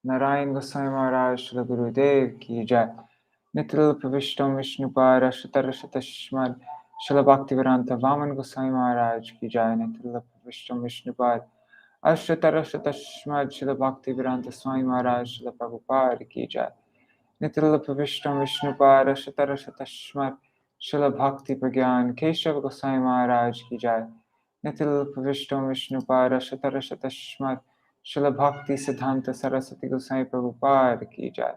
नारायण गोसाई महाराज श्री गुरुदेव की जय। नितिल प्रविष्टम विष्णुपाद अष्टोत्तरशतश्मद श्रील भक्तिवेदांत वामन गोसाई महाराज की जय। नितिल प्रविष्टम विष्णुपाद अष्टोत्तरशतश्मद श्रील भक्तिवेदांत स्वामी महाराज श्रील प्रभुपाद की जय। नितिल प्रविष्टम विष्णुपाद अष्टोत्तरशतश्मद श्रील भक्ति प्रज्ञान केशव गोसाई महाराज की जय। नितिल प्रविष्टम विष्णुपाद अष्टोत्तरशतश्मद श्रील भक्ति सिद्धांत सरस्वती गोसाई प्रभुपाद की जय।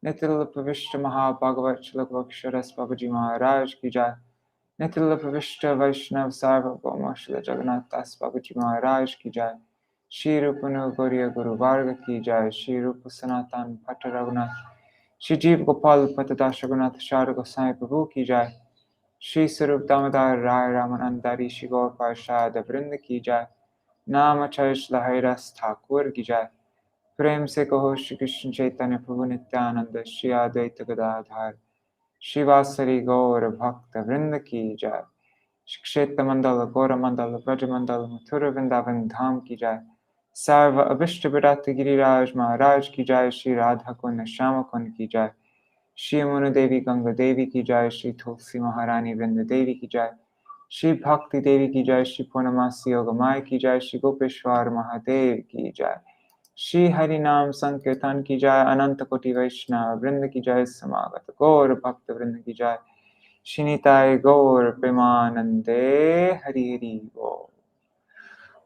नितिल प्रविष्ट महाभागवत श्लोक अक्षरस बाबूजी महाराज की जय। नितिल प्रविष्ट वैष्णव सार्वभौम श्री जगन्नाथ दास बाबूजी महाराज की जय। श्री रूप गौरी गुरु वार्ग की जय। श्री रूप सनातन भट्ट रघुनाथ श्री जीव गोपाल पतदास रघुनाथ शार गोसाई प्रभु की जय। श्री स्वरूप दामोदर राय रामानंदारी श्री गौर पार्षद वृंद की जय। नाम अक्षय लहरस ठाकुर की जय। प्रेम से कहो श्री कृष्ण चैतन्य प्रभु नित्यानंद श्री अद्वैत गदाधर श्रीवासरी गौर भक्त वृंद की जय। क्षेत्र मंडल गौर मंडल ब्रज मंडल मथुर वृंदावन धाम की जय। सर्व अभिष्ट विराट गिरिराज महाराज की जय। श्री राधा कुंड श्याम कुंड की जय। श्री यमुना देवी गंगा देवी की जय। श्री तुलसी महारानी वृंद देवी की जय। श्री भक्ति देवी की जय। श्री पूर्णमासी योग माय की जय। श्री गोपेश्वर महादेव की जय। श्री हरि नाम संकीर्तन की जय। अनंत कोटि वैष्णव वृंद की जय। समागत गौर भक्त वृंद की जय। श्री निताय गौर प्रेमानंदे हरि हरि बोल।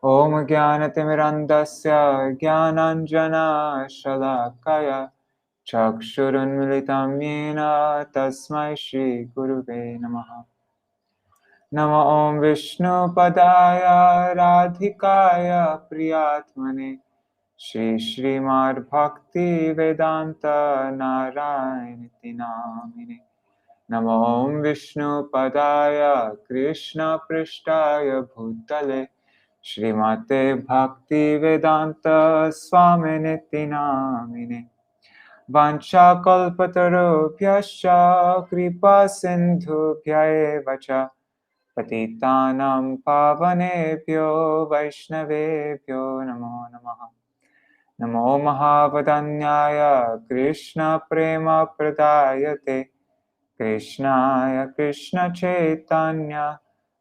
ओम ज्ञानतिमिरन्धस्य ज्ञानाञ्जना शलाकया चक्षुरुन्मिलितं येन तस्मै श्रीगुरुवे नमः। नमो ॐ विष्णुपदाय राधिकाय प्रियात्मने श्रीमद्भक्तिवेदान्त नारायणीति नामिने। नमो ॐ विष्णुपदाय कृष्णपृष्ठाय भूतले श्रीमते भक्तिवेदान्त स्वामिनिति नामिने। वाञ्छाकल्पतरुभ्यश्च कृपा सिन्धुभ्य एव च पतितानां पावनेभ्यो वैष्णवेभ्यो नमो नमः। नमो महावदन्याय कृष्णप्रेमप्रदायते कृष्णाय कृष्णचैतन्य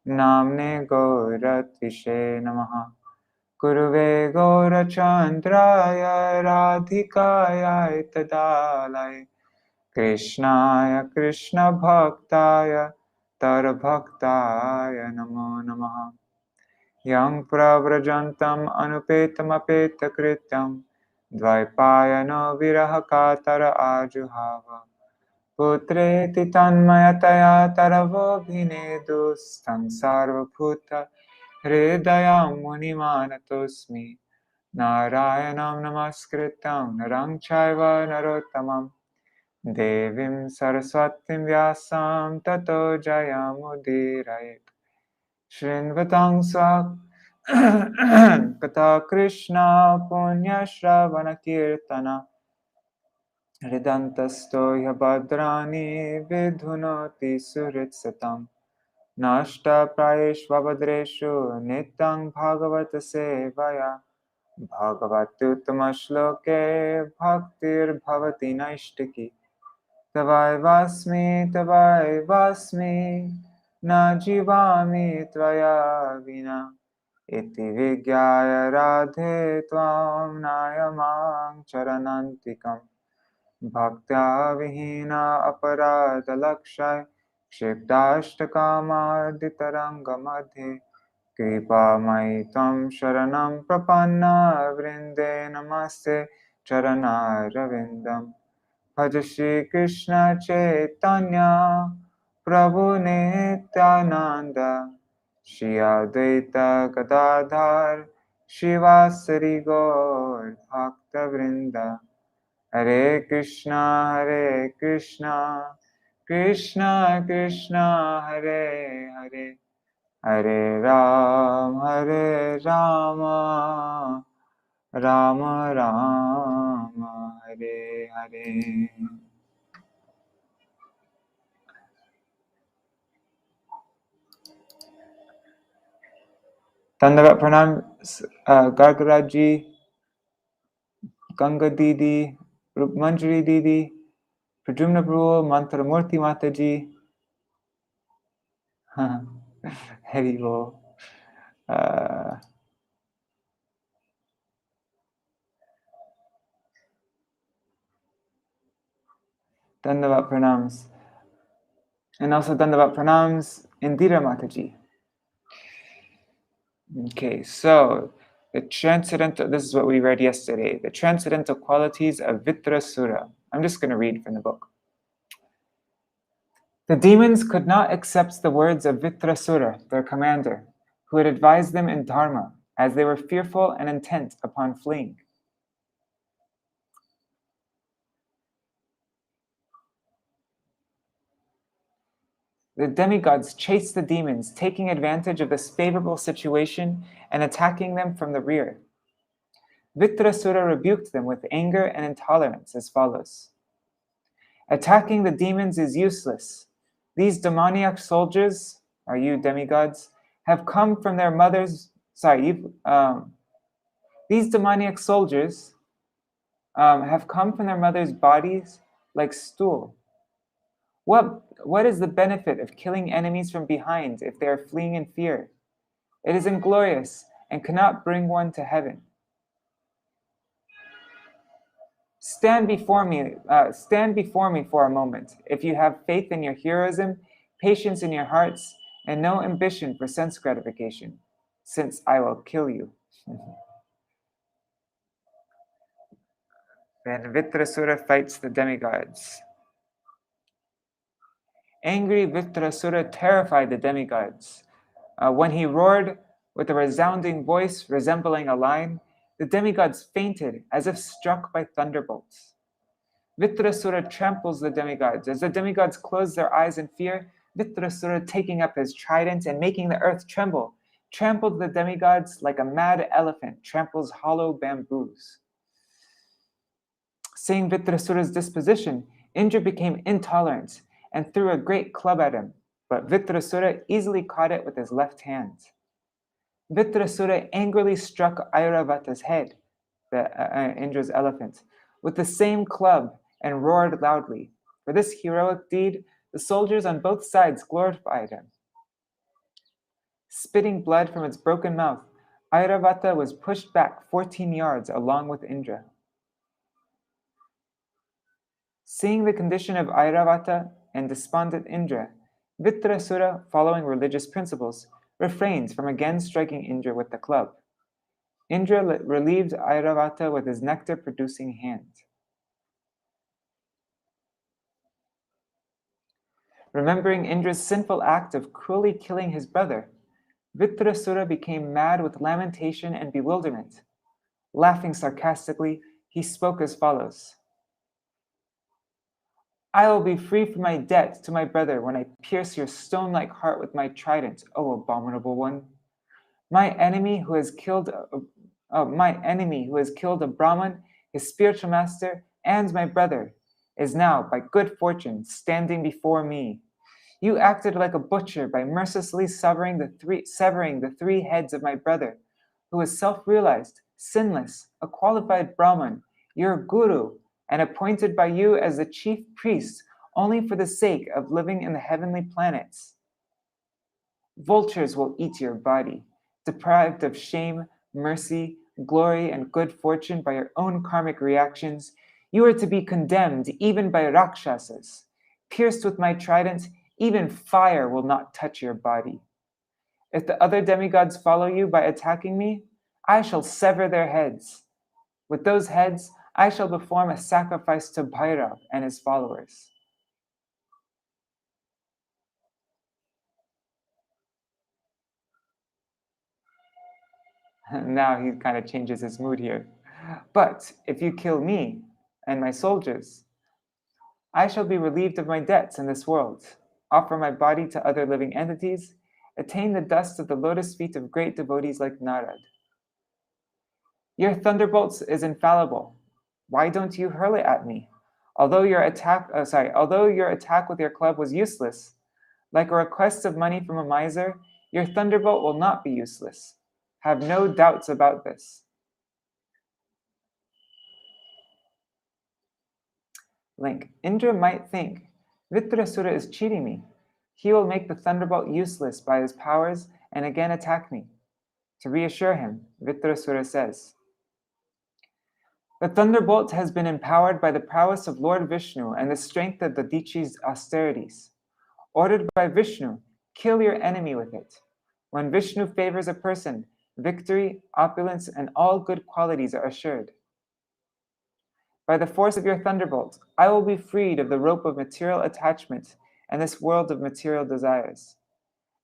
नाम्ने गौरतिषे नमः। गुरुवे गौरचन्द्राय राधिकाय तदालय कृष्णाय कृष्णभक्ताय तरभक्ताय नमो नमः। यं प्रव्रजन्तम् अनुपेतमपेतकृत्यं द्वैपायनो विरहकातर आजुहाव पुत्रेति तन्मयतया तरवोऽभिनेदुस्तं सर्वभूत हृदयं मुनिमानतोऽस्मि। नारायणं नमस्कृतं नरं चैव नरोत्तमं देवीं सरस्वतीं व्यासं ततो जयमुदीरयेत्। शृण्वतां कथा कृष्ण पुण्यश्रवणकीर्तन हृदन्तस्थो ह्यभद्राणि विधुनोति सुहृत्सतम्। नष्टप्रायेष्वभद्रेषु नित्यं भागवत सेवया भगवत्युत्तमश्लोके भक्तिर्भवति नैष्टिकी। तवैवास्मि न जीवामि त्वया विना इति विज्ञाय राधे त्वां नायमां चरणान्तिकम्। भक्त्या विहीना अपराधलक्षय क्षिप्ताष्टकामादितरङ्गमध्ये कृपामयि त्वं शरणं प्रपन्ना वृन्दे नमस्ते चरणारविन्दम्। भज श्री कृष्ण चैतन्य प्रभु नित्यानंद श्री अद्वैत गदाधर शिवासरि गौर भक्तवृंद। हरे कृष्णा कृष्णा कृष्णा हरे हरे हरे राम राम राम हरे हरे। धन्यवाद प्रणाम गागराज जी, Ganga Didi, Rup Manjari Didi, Prajumna Brule, Mantramurti Mataji, Hari Bol. Dandavat Pranams. And also Dandavat Pranams, Indira Mataji. Okay, so the transcendental, this is what we read yesterday, the transcendental qualities of Vṛtrāsura. I'm just going to read from the book. The demons could not accept the words of Vṛtrāsura, their commander, who had advised them in Dharma, as they were fearful and intent upon fleeing. The demigods chased the demons, taking advantage of this favorable situation and attacking them from the rear. Vṛtrāsura rebuked them with anger and intolerance as follows. Attacking the demons is useless. These demoniac soldiers, are you demigods, have come from their mothers, these demoniac soldiers have come from their mother's bodies like stool. What is the benefit of killing enemies from behind if they are fleeing in fear? It is inglorious and cannot bring one to heaven. Stand before me for a moment, if you have faith in your heroism, patience in your hearts, and no ambition for sense gratification, since I will kill you. Then Vṛtrāsura fights the demigods. Angry Vṛtrāsura terrified the demigods. When he roared with a resounding voice resembling a lion, the demigods fainted as if struck by thunderbolts. Vṛtrāsura tramples the demigods. As the demigods close their eyes in fear, Vṛtrāsura, taking up his trident and making the earth tremble, trampled the demigods like a mad elephant tramples hollow bamboos. Seeing Vṛtrāsura's disposition, Indra became intolerant and threw a great club at him, but Vṛtrāsura easily caught it with his left hand. Vṛtrāsura angrily struck Airavata's head, Indra's elephant, with the same club and roared loudly. For this heroic deed, the soldiers on both sides glorified him. Spitting blood from its broken mouth, Airavata was pushed back 14 yards along with Indra. Seeing the condition of Airavata and despondent Indra, Vṛtrāsura, following religious principles, refrains from again striking Indra with the club. Indra relieved Airavata with his nectar-producing hand. Remembering Indra's sinful act of cruelly killing his brother, Vṛtrāsura became mad with lamentation and bewilderment. Laughing sarcastically, he spoke as follows. I will be free from my debt to my brother when I pierce your stone-like heart with my trident, O abominable one. My enemy who has killed a Brahman, his spiritual master, and my brother, is now, by good fortune, standing before me. You acted like a butcher by mercilessly severing the three heads of my brother, who is self-realized, sinless, a qualified Brahman, your guru, and appointed by you as the chief priest only for the sake of living in the heavenly planets. Vultures will eat your body, deprived of shame, mercy, glory, and good fortune by your own karmic reactions. You are to be condemned even by Rakshasas. Pierced with my trident, even fire will not touch your body. If the other demigods follow you by attacking me, I shall sever their heads. With those heads, I shall perform a sacrifice to Bhairav and his followers. Now he kind of changes his mood here. But if you kill me and my soldiers, I shall be relieved of my debts in this world, offer my body to other living entities, attain the dust of the lotus feet of great devotees like Narad. Your thunderbolts is infallible. Why don't you hurl it at me? Although your attack with your club was useless, like a request of money from a miser, your thunderbolt will not be useless. Have no doubts about this. Link, Indra might think, Vṛtrāsura is cheating me. He will make the thunderbolt useless by his powers and again attack me. To reassure him, Vṛtrāsura says, the thunderbolt has been empowered by the prowess of Lord Vishnu and the strength of the Dichi's austerities. Ordered by Vishnu, kill your enemy with it. When Vishnu favors a person, victory, opulence, and all good qualities are assured. By the force of your thunderbolt, I will be freed of the rope of material attachment and this world of material desires.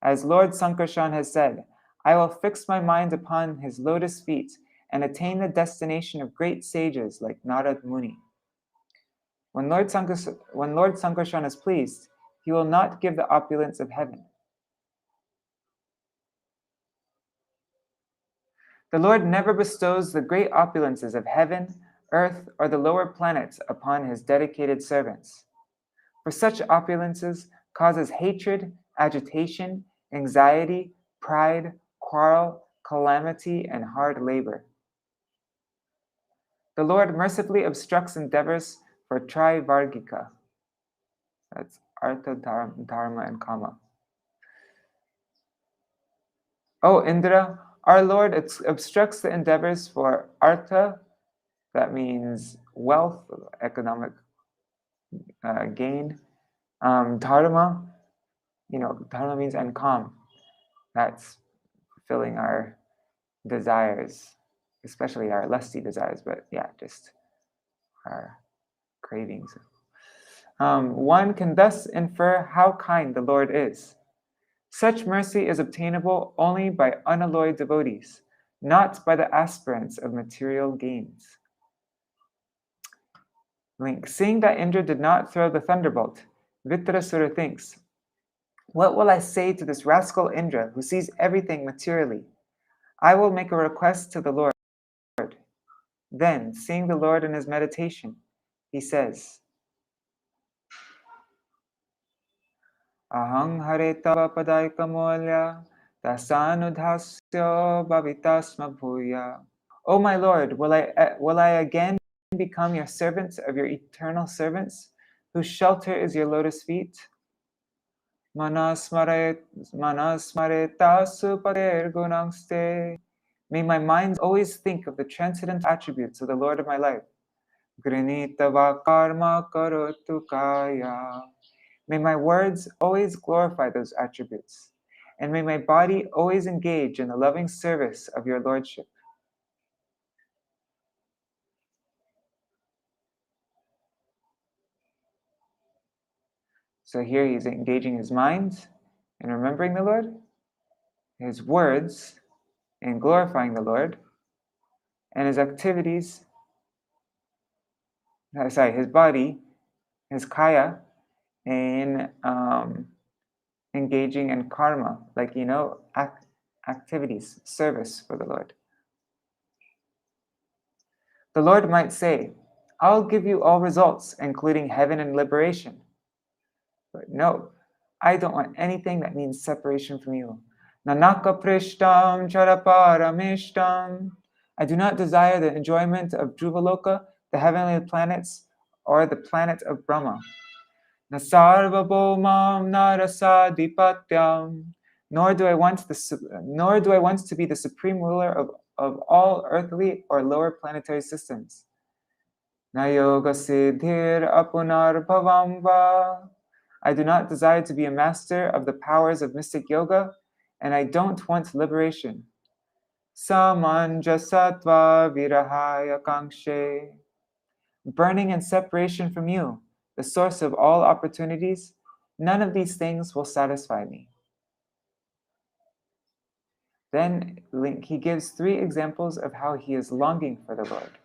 As Lord Sankarshan has said, I will fix my mind upon his lotus feet and attain the destination of great sages like Narad Muni. When Lord Sankarshan is pleased, he will not give the opulence of heaven. The Lord never bestows the great opulences of heaven, earth, or the lower planets upon his dedicated servants. For such opulences causes hatred, agitation, anxiety, pride, quarrel, calamity, and hard labor. The Lord mercifully obstructs endeavors for Trivargika. That's Artha, Dharma, and Kama. O Indra, our Lord obstructs the endeavors for Artha, that means wealth, economic gain. Dharma, dharma means and Kam. That's fulfilling our desires, especially our lusty desires, but just our cravings. One can thus infer how kind the Lord is. Such mercy is obtainable only by unalloyed devotees, not by the aspirants of material gains. Link, seeing that Indra did not throw the thunderbolt, Vṛtrāsura thinks, what will I say to this rascal Indra who sees everything materially? I will make a request to the Lord. Then, seeing the Lord in his meditation, he says, Ahang hare tava padaika molya dasanudhasya bhavitasma bhuya. O my Lord, will I again become your servant of your eternal servants, whose shelter is your lotus feet? Manasmareta supader gunangste. May my mind always think of the transcendental attributes of the Lord of my life. Grinitava karma karotu kaya. May my words always glorify those attributes, and may my body always engage in the loving service of your Lordship. So here he's engaging his mind in remembering the Lord, his words in glorifying the Lord, and his activities, his body, his kaya, in engaging in karma, activities, service for the Lord. The Lord might say, I'll give you all results, including heaven and liberation. But no, I don't want anything that means separation from you. Nanaka prishtam charaparamishtam. I do not desire the enjoyment of Dhruvaloka, the heavenly planets, or the planet of Brahma. Nasarvabhomam narasadipatyam. Nor do I want to be the supreme ruler of all earthly or lower planetary systems. Na yoga siddhir apunar bhavam va. I do not desire to be a master of the powers of mystic yoga, and I don't want liberation. Samanjasatva virahaya kangshe. Burning in separation from you, the source of all opportunities, none of these things will satisfy me. Then he gives 3 examples of how he is longing for the Lord.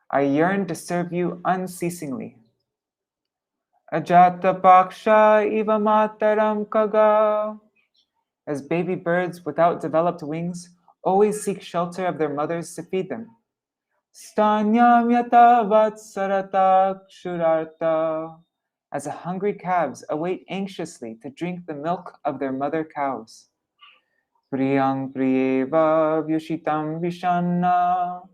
I yearn to serve you unceasingly. Ajata paksha iva mataram kaga. As baby birds without developed wings always seek shelter of their mothers to feed them. Stanyam yata vatsarata kshurarta. As hungry calves await anxiously to drink the milk of their mother cows. Priyang priyeva vyushitam vishanna.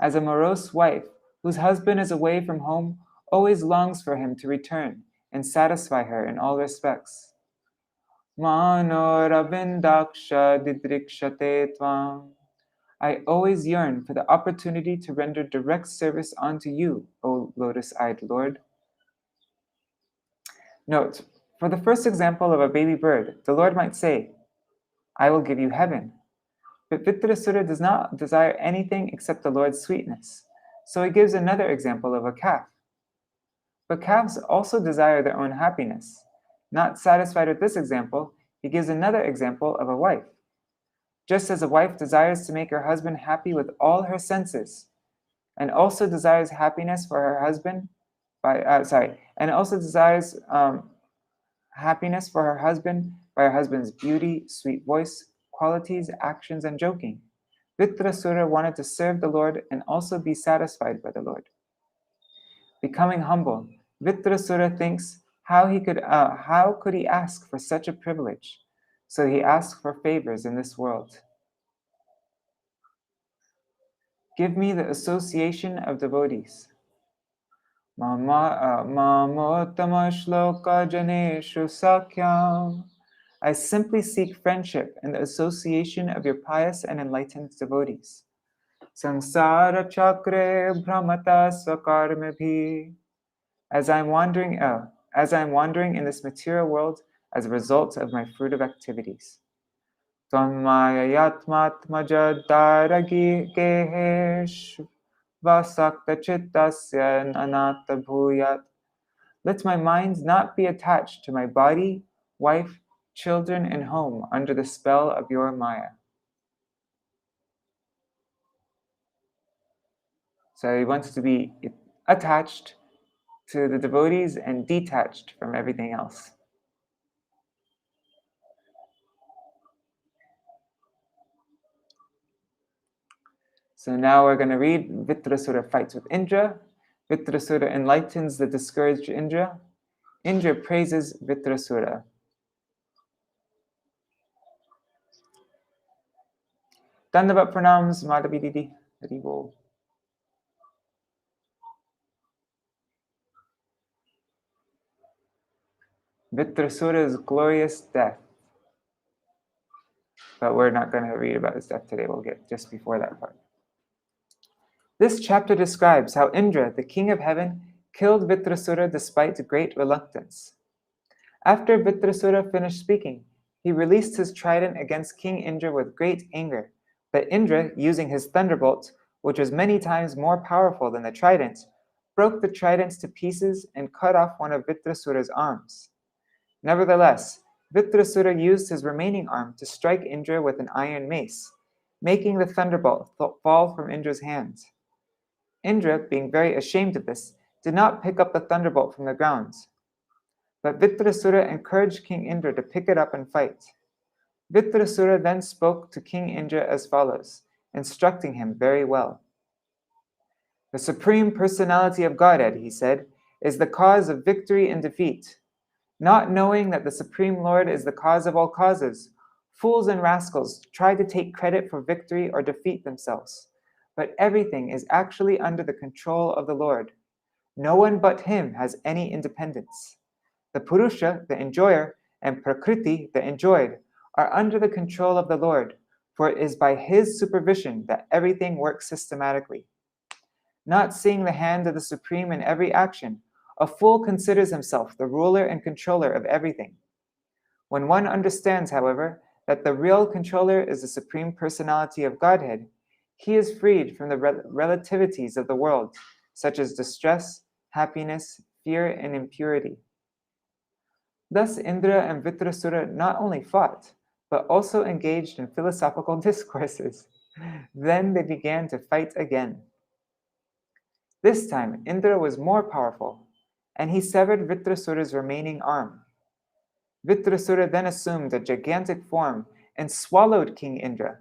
As a morose wife whose husband is away from home, always longs for him to return and satisfy her in all respects. Manoravindaksha didrikshate tvam. I always yearn for the opportunity to render direct service unto you, O lotus-eyed Lord. Note, for the first example of a baby bird, the Lord might say, I will give you heaven. But Vṛtrāsura does not desire anything except the Lord's sweetness. So he gives another example of a calf. But calves also desire their own happiness. Not satisfied with this example, he gives another example of a wife. Just as a wife desires to make her husband happy with all her senses, and also desires happiness for her husband and also desires happiness for her husband by her husband's beauty, sweet voice, qualities, actions, and joking. Vṛtrāsura wanted to serve the Lord and also be satisfied by the Lord. Becoming humble, Vṛtrāsura thinks how could he ask for such a privilege? So he asks for favors in this world. Give me the association of devotees. Mamottama shloka janeshu sakyam. I simply seek friendship and the association of your pious and enlightened devotees. Samsara chakre brahmata swakarmabhi. As I'm wandering in this material world as a result of my fruitive activities. Tvanmaya yatmatmajadaragi gehesh vasakta chittasya anatta bhuyat. Let my mind not be attached to my body, wife, children, and home under the spell of your Maya. So he wants to be attached to the devotees and detached from everything else. So now we're going to read Vṛtrāsura fights with Indra. Vṛtrāsura enlightens the discouraged Indra. Indra praises Vṛtrāsura. Dandavat pranams, Madhavi Didi. Hari Bol. Vṛtrāsura's glorious death. But we're not going to read about his death today. We'll get just before that part. This chapter describes how Indra, the king of heaven, killed Vṛtrāsura despite great reluctance. After Vṛtrāsura finished speaking, he released his trident against King Indra with great anger. But Indra, using his thunderbolt, which was many times more powerful than the trident, broke the tridents to pieces and cut off one of Vṛtrāsura's arms. Nevertheless, Vṛtrāsura used his remaining arm to strike Indra with an iron mace, making the thunderbolt fall from Indra's hands. Indra, being very ashamed of this, did not pick up the thunderbolt from the ground. But Vṛtrāsura encouraged King Indra to pick it up and fight. Vṛtrāsura then spoke to King Indra as follows, instructing him very well. The Supreme Personality of Godhead, he said, is the cause of victory and defeat. Not knowing that the Supreme Lord is the cause of all causes, fools and rascals try to take credit for victory or defeat themselves. But everything is actually under the control of the Lord. No one but him has any independence. The Purusha, the enjoyer, and Prakriti, the enjoyed, are under the control of the Lord, for it is by his supervision that everything works systematically. Not seeing the hand of the Supreme in every action, a fool considers himself the ruler and controller of everything. When one understands, however, that the real controller is the Supreme Personality of Godhead, he is freed from the relativities of the world, such as distress, happiness, fear, and impurity. Thus, Indra and Vṛtrāsura not only fought, but also engaged in philosophical discourses. Then they began to fight again. This time, Indra was more powerful, and he severed Vṛtrāsura's remaining arm. Vṛtrāsura then assumed a gigantic form and swallowed King Indra.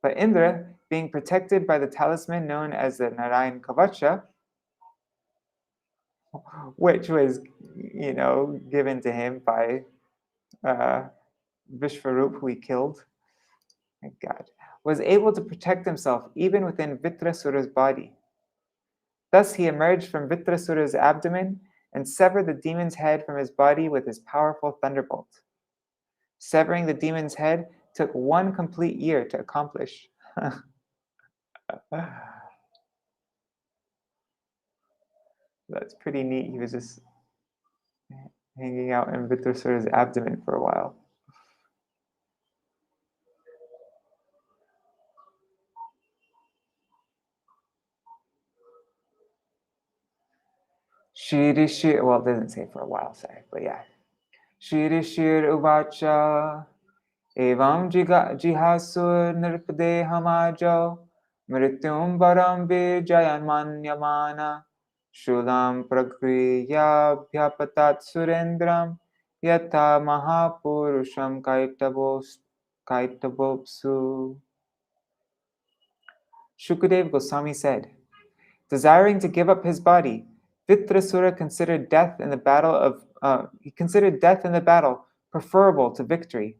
But Indra, being protected by the talisman known as the Narayan Kavacha, which was, given to him by Vishvarup, who he killed, was able to protect himself even within Vṛtrāsura's body. Thus he emerged from Vṛtrāsura's abdomen and severed the demon's head from his body with his powerful thunderbolt. Severing the demon's head took 1 complete year to accomplish. That's pretty neat. He was just hanging out in Vṛtrāsura's abdomen for a while. Well, it doesn't say for a while, sorry, but yeah. Shirishir uvacha evam jihasur nirpade hamajo mrityum varam vijayan manyamana shulam pragriya bhyapatat surendram yatha mahapurusham kaitavopsu. Shukadev Goswami said, desiring to give up his body, Vṛtrāsura considered death in the battle preferable to victory.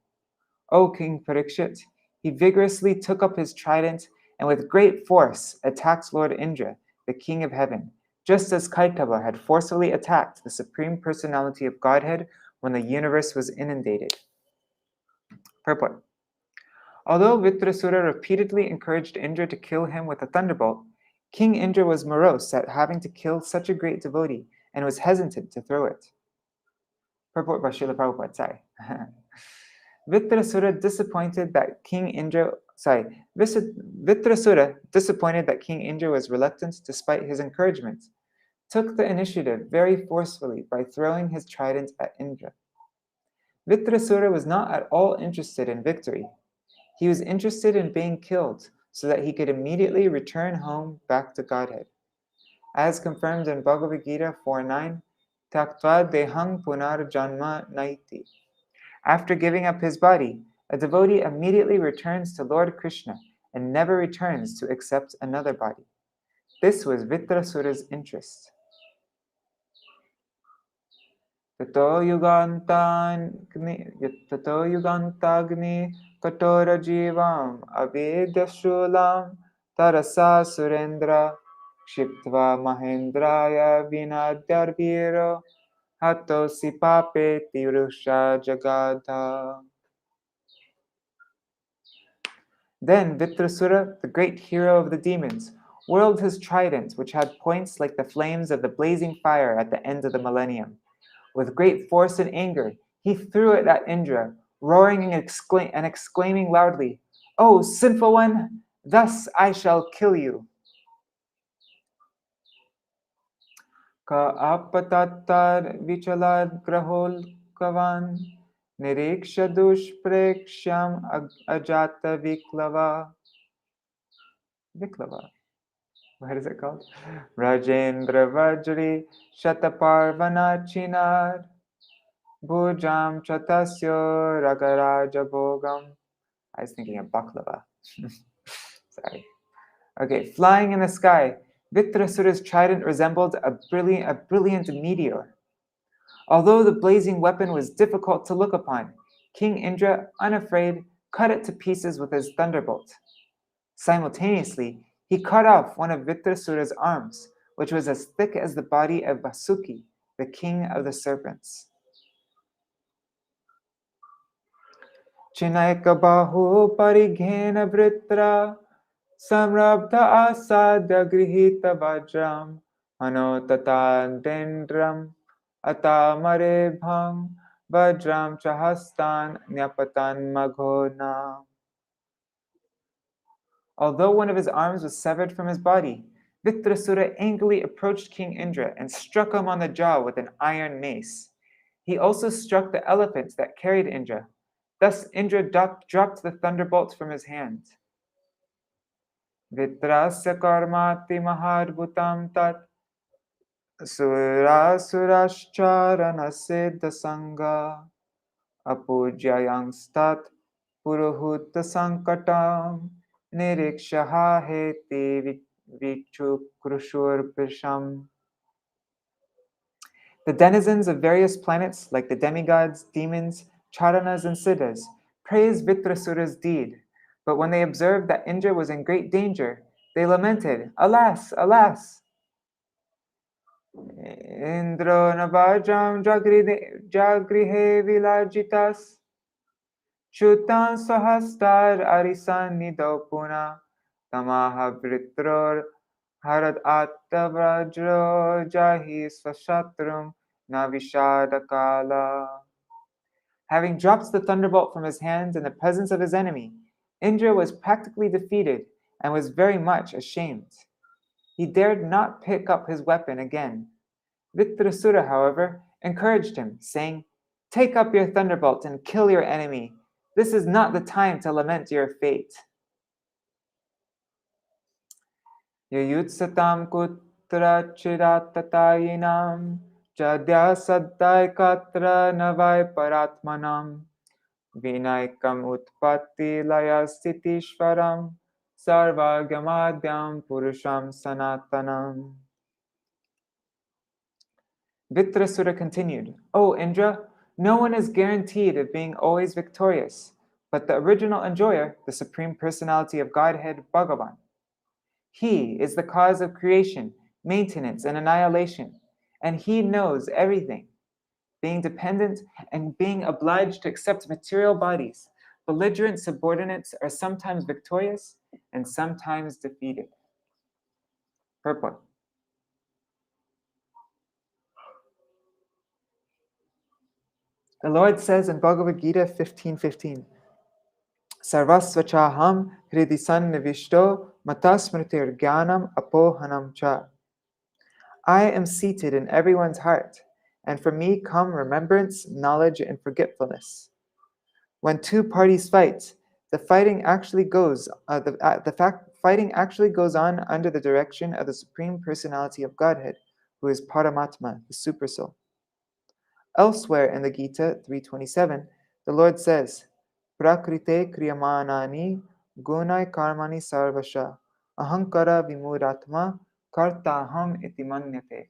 O King Parikshit, he vigorously took up his trident and with great force attacked Lord Indra, the king of heaven, just as Kaitava had forcefully attacked the Supreme Personality of Godhead when the universe was inundated. Purport. Although Vṛtrāsura repeatedly encouraged Indra to kill him with a thunderbolt, King Indra was morose at having to kill such a great devotee and was hesitant to throw it. Purport by Srila Prabhupada, sorry. Vṛtrāsura disappointed that King Indra was reluctant despite his encouragement, took the initiative very forcefully by throwing his trident at Indra. Vṛtrāsura was not at all interested in victory. He was interested in being killed so that he could immediately return home back to Godhead. As confirmed in Bhagavad Gita 4.9, Taktva dehang punar janma naiti. After giving up his body, a devotee immediately returns to Lord Krishna and never returns to accept another body. This was Vṛtrāsura's interest. Tato yugantagni katora jivam avedashulam tarasa surendra kshiptva mahendraya vinadyarviro hato sipape tirusha jagadha. Then Vṛtrāsura, the great hero of the demons, whirled his trident, which had points like the flames of the blazing fire at the end of the millennium. With great force and anger, he threw it at Indra, roaring and exclaiming loudly, "O sinful one, thus I shall kill you." Ka apatattar vichalad grahol kavan niriksha dushpreksham ajata viklava. What is it called? Rajendra Vajri Shataparvana Chinar Bhujam Chatasyo Ragaraja Bhogam. I was thinking of baklava. Sorry. Okay, flying in the sky, Vṛtrāsura's trident resembled a brilliant meteor. Although the blazing weapon was difficult to look upon, King Indra, unafraid, cut it to pieces with his thunderbolt. Simultaneously, he cut off one of Vṛtrāsura's arms, which was as thick as the body of Vasuki, the king of the serpents. Chinayaka bahu parighena vritra samrabdha asadya grihita vajram mano tata dendram atamare bhang vajram chahastan nyapatan maghona. Although one of his arms was severed from his body, Vṛtrāsura angrily approached King Indra and struck him on the jaw with an iron mace. He also struck the elephant that carried Indra. Thus Indra dropped the thunderbolt from his hand. Vitrasya karmati mahadbhutam tat surasurascharana siddha sangha apujayangstat puruhutta sankatam nirikshaha heti vichukrushur pisham. The denizens of various planets, like the demigods, demons, charanas, and siddhas, praised Vṛtrāsura's deed, but when they observed that Indra was in great danger, they lamented, "Alas, alas!" Indra navajam jagrihe vilajitas chutan sahastar arisan nidopuna tamaha vritror harad attavajro jahi swashatrum navishadakala. Having dropped the thunderbolt from his hands in the presence of his enemy, Indra was practically defeated and was very much ashamed. He dared not pick up his weapon again. Vṛtrāsura, however, encouraged him, saying, "Take up your thunderbolt and kill your enemy. This is not the time to lament your fate." Yayutsatam kutra chiratatayinam jadya saddai katra navai paratmanam vinaikam utpatti laya stitishvaram sarvagamadhyam purusham sanatanam. Vṛtrāsura continued, "O Indra, no one is guaranteed of being always victorious, but the original enjoyer, the Supreme Personality of Godhead, Bhagavan. He is the cause of creation, maintenance, and annihilation, and he knows everything. Being dependent and being obliged to accept material bodies, belligerent subordinates are sometimes victorious and sometimes defeated." Purport. The Lord says in Bhagavad Gita 15:15, "Sarvasvachaham hridisan nivishto matasmritir jnanam apohanam cha." I am seated in everyone's heart, and from me come remembrance, knowledge, and forgetfulness. When two parties fight, the fighting actually goes on under the direction of the Supreme Personality of Godhead, who is Paramatma, the Supersoul. Elsewhere in the Gita 3:27, the Lord says, "Prakrite kriyamanani gunai karmani sarvasha ahankara vimuratma kartaham iti manyate."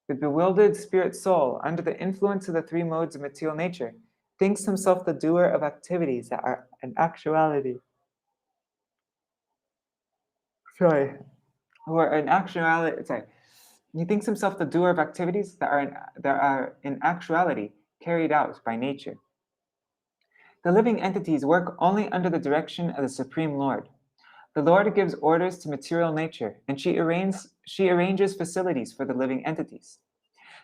The bewildered spirit soul, under the influence of the three modes of material nature, thinks himself the doer of activities that are in actuality. He thinks himself the doer of activities that are in actuality carried out by nature. The living entities work only under the direction of the Supreme Lord. The Lord gives orders to material nature, and she arranges facilities for the living entities.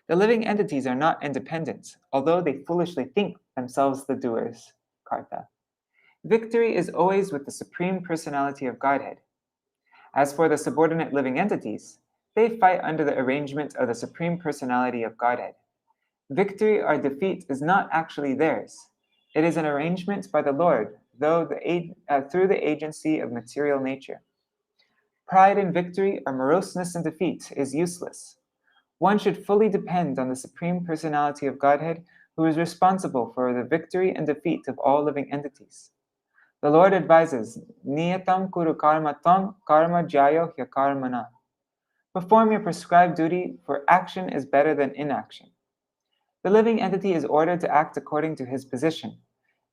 The living entities are not independent, although they foolishly think themselves the doers. Karta. Victory is always with the Supreme Personality of Godhead. As for the subordinate living entities, they fight under the arrangement of the Supreme Personality of Godhead. Victory or defeat is not actually theirs. It is an arrangement by the Lord, through the agency of material nature. Pride in victory or moroseness in defeat is useless. One should fully depend on the Supreme Personality of Godhead, who is responsible for the victory and defeat of all living entities. The Lord advises, "Niyatam kuru karma tam karma jayo hyakarmana." Perform your prescribed duty, for action is better than inaction. The living entity is ordered to act according to his position.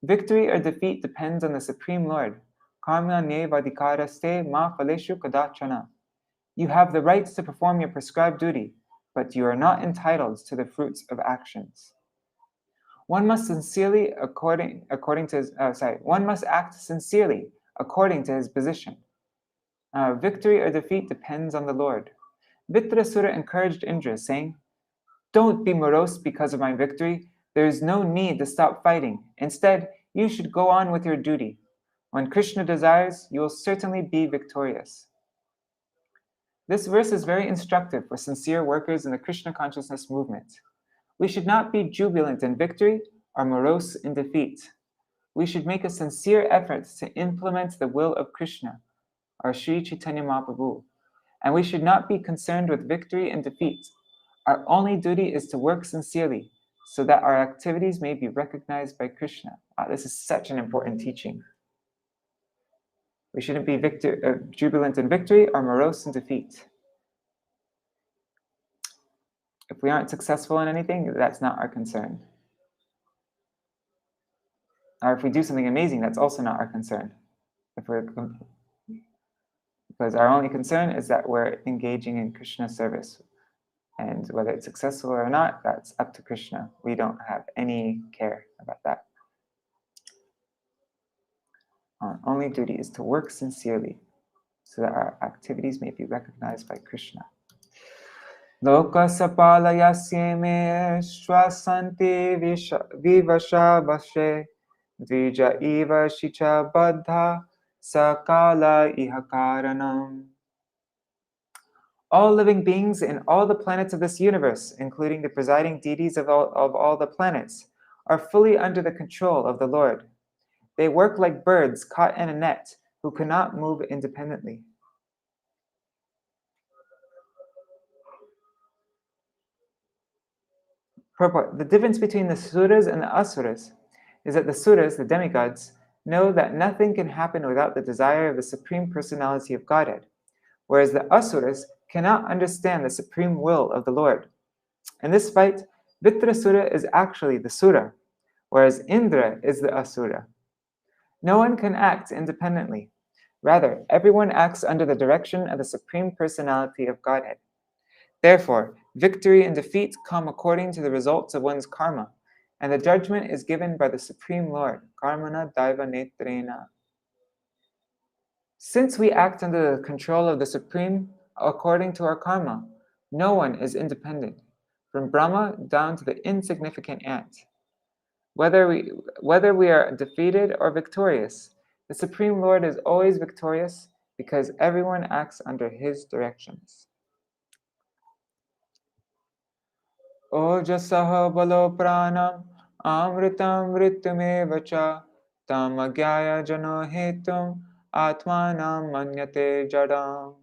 Victory or defeat depends on the Supreme Lord. Karma nevadikaraste ma phaleshu kadachana. You have the right to perform your prescribed duty, but you are not entitled to the fruits of actions. One must act sincerely according to his position. Victory or defeat depends on the Lord. Vṛtrāsura encouraged Indra, saying, "Don't be morose because of my victory. There is no need to stop fighting. Instead, you should go on with your duty. When Krishna desires, you will certainly be victorious." This verse is very instructive for sincere workers in the Krishna consciousness movement. We should not be jubilant in victory or morose in defeat. We should make a sincere effort to implement the will of Krishna, or Sri Chaitanya Mahaprabhu, and we should not be concerned with victory and defeat. Our only duty is to work sincerely, so that our activities may be recognized by Krishna. This is such an important teaching. We shouldn't be jubilant in victory or morose in defeat. If we aren't successful in anything, that's not our concern. Or if we do something amazing, that's also not our concern. Because our only concern is that we're engaging in Krishna service. And whether it's successful or not, that's up to Krishna. We don't have any care about that. Our only duty is to work sincerely so that our activities may be recognized by Krishna. Loka sapalayasye shwasanti vivasha vashe dvija eva shicha baddha sakala ihakaranam. All living beings in all the planets of this universe, including the presiding deities of all the planets, are fully under the control of the Lord. They work like birds caught in a net who cannot move independently. Purport. The difference between the Suras and the Asuras is that the Suras, the demigods, know that nothing can happen without the desire of the Supreme Personality of Godhead, whereas the Asuras cannot understand the supreme will of the Lord. In this fight, Vṛtrāsura is actually the Sura, whereas Indra is the Asura. No one can act independently. Rather, everyone acts under the direction of the Supreme Personality of Godhead. Therefore, victory and defeat come according to the results of one's karma, and the judgment is given by the Supreme Lord, Karmana Daiva Netrena. Since we act under the control of the Supreme according to our karma, no one is independent, from Brahma down to the insignificant ant. Whether we are defeated or victorious, the Supreme Lord is always victorious because everyone acts under his directions. Ojasaha balo pranam amritam vritumeva cha tam agyaya jano hetum atmanam manyate jadam.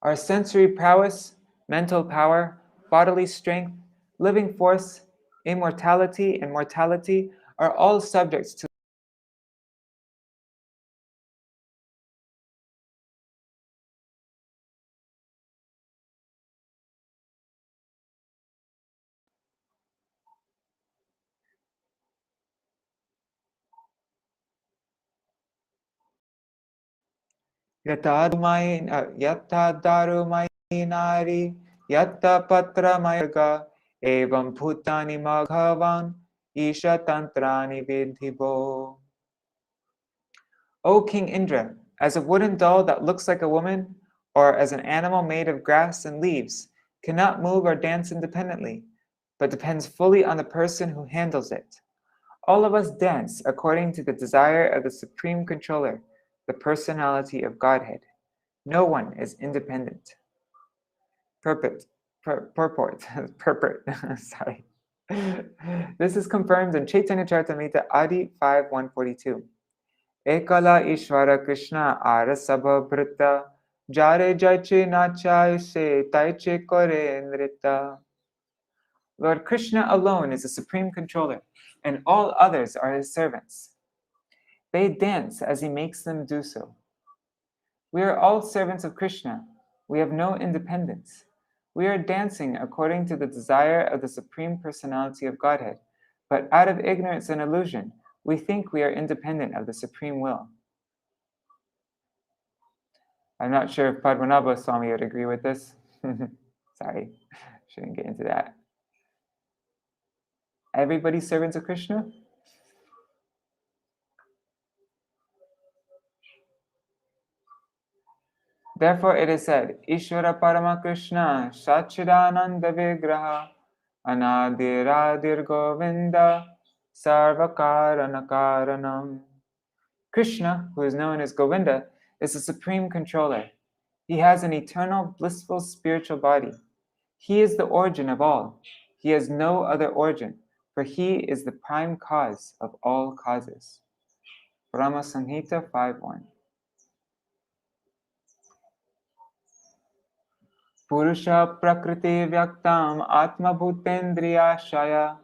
Our sensory prowess, mental power, bodily strength, living force, immortality, and mortality are all subjects to Yatta darumayinari, yatta patramayarga, evam bhutani maghavan, isha tantrani vidhibo. O King Indra, as a wooden doll that looks like a woman, or as an animal made of grass and leaves, cannot move or dance independently, but depends fully on the person who handles it. All of us dance according to the desire of the Supreme Controller, the Personality of Godhead. No one is independent. Purport. Sorry. This is confirmed in Chaitanya Charitamrita Adi 5.142. Ekala Ishvara Krishna Arasabha Bhrita Jare Jaiche Nachai Se Taiche Kore Nrita. Lord Krishna alone is the Supreme Controller, and all others are his servants. They dance as he makes them do so. We are all servants of Krishna. We have no independence. We are dancing according to the desire of the Supreme Personality of Godhead, but out of ignorance and illusion, we think we are independent of the Supreme Will. I'm not sure if Padmanabha Swami would agree with this. Sorry, shouldn't get into that. Everybody's servants of Krishna? Therefore it is said, Ishvara Parama Krishna Sachidananda Vigraha Anadiradir Govinda Sarvakarana. Krishna, who is known as Govinda, is the supreme controller. He has an eternal, blissful spiritual body. He is the origin of all. He has no other origin, for he is the prime cause of all causes. Brahma Samhita 5.1. Purusha Prakriti Vyaktam Atma Bhutendriya Shaya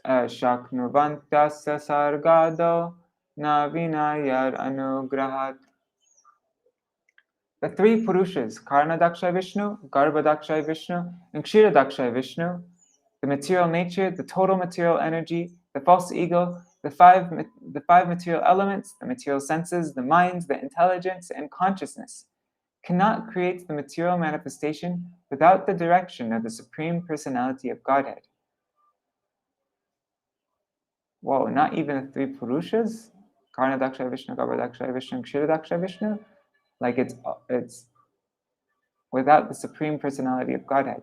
Shaknuvantasya Sargado Navinayar Anugrahat. The three Purushas, Karnadakshay Vishnu, Garbhadakshay Vishnu, and Kshirodakshay Vishnu, the material nature, the total material energy, the false ego, the five material elements, the material senses, the mind, the intelligence, and consciousness, cannot create the material manifestation without the direction of the Supreme Personality of Godhead. Whoa, not even the three Purushas? Karna Dakshaya Vishnu, Garbha Dakshaya Vishnu, Kshira Dakshaya Vishnu? Like it's without the Supreme Personality of Godhead.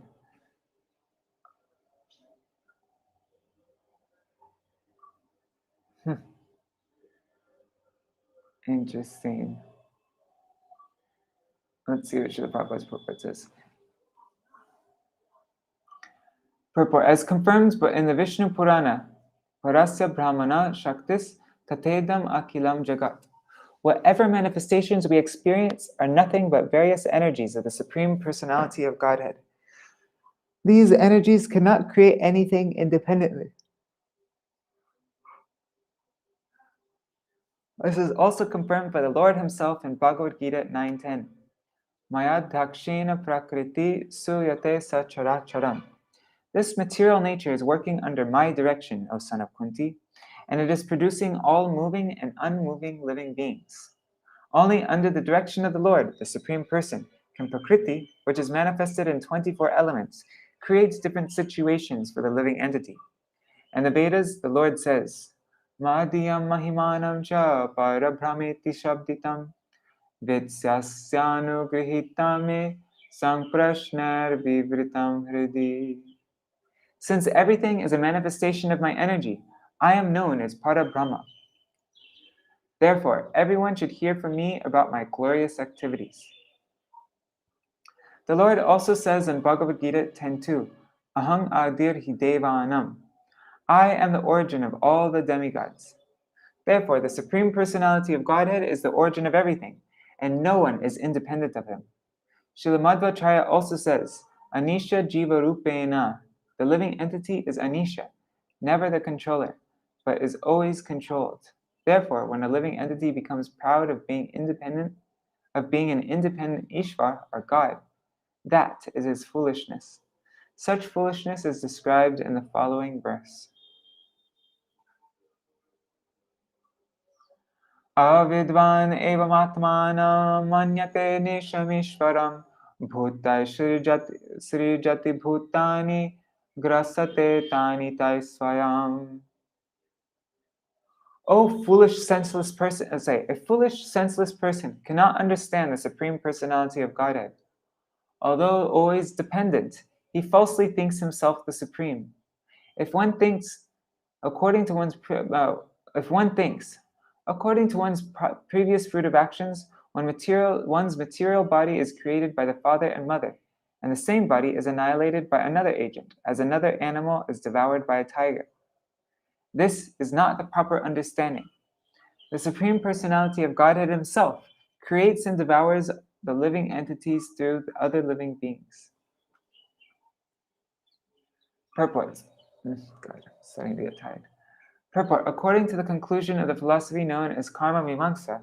Interesting. Let's see what Srila Prabhupada's purport says. Purport, as confirmed but in the Vishnu Purana, Parasya Brahmana Shaktis Tatedam Akilam Jagat. Whatever manifestations we experience are nothing but various energies of the Supreme Personality of Godhead. These energies cannot create anything independently. This is also confirmed by the Lord himself in Bhagavad Gita 9.10. Maya Dakshina Prakriti Suyate Sacharacharam. This material nature is working under my direction, O son of Kunti, and it is producing all moving and unmoving living beings. Only under the direction of the Lord, the Supreme Person, can Prakriti, which is manifested in 24 elements, create different situations for the living entity. And the Vedas, the Lord says, Madhyam Mahimanam Cha Parabhrameti Shabditam Vitsasyanu Grihitame Samprashnar Vivritam Hridi. Since everything is a manifestation of my energy, I am known as Parabrahma. Therefore, everyone should hear from me about my glorious activities. The Lord also says in Bhagavad Gita 10.2, Aham Adir Hidevanam. I am the origin of all the demigods. Therefore, the Supreme Personality of Godhead is the origin of everything, and no one is independent of him. Śrīmad-Bhāgavatam also says, Anisha Jiva Rupena. The living entity is Anisha, never the controller, but is always controlled. Therefore, when a living entity becomes proud of being an independent Ishvar or God, that is his foolishness. Such foolishness is described in the following verse. Avidvan evam atmanam manyate nishamishvaram bhutai srijati bhutani grasate tani tai swayam. A foolish, senseless person cannot understand the Supreme Personality of Godhead. Although always dependent, he falsely thinks himself the Supreme. If one thinks according to one's previous fruit of actions, one's material body is created by the father and mother, and the same body is annihilated by another agent, as another animal is devoured by a tiger. This is not the proper understanding. The Supreme Personality of Godhead himself creates and devours the living entities through the other living beings. Purport. God, starting to get tired. Purport. According to the conclusion of the philosophy known as karma mimamsa,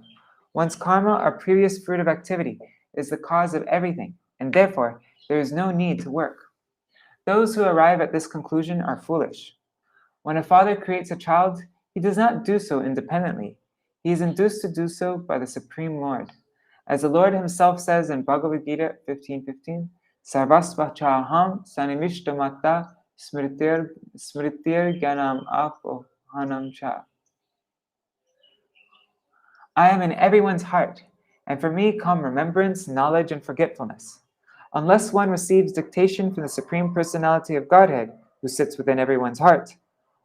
one's karma, or previous fruit of activity, is the cause of everything, and therefore there is no need to work. Those who arrive at this conclusion are foolish. When a father creates a child, he does not do so independently. He is induced to do so by the Supreme Lord. As the Lord himself says in Bhagavad Gita 15:15, Sarvasva chaham sanimishtamata smritir gyanam apohanam cha. I am in everyone's heart, and for me come remembrance, knowledge, and forgetfulness. Unless one receives dictation from the Supreme Personality of Godhead, who sits within everyone's heart,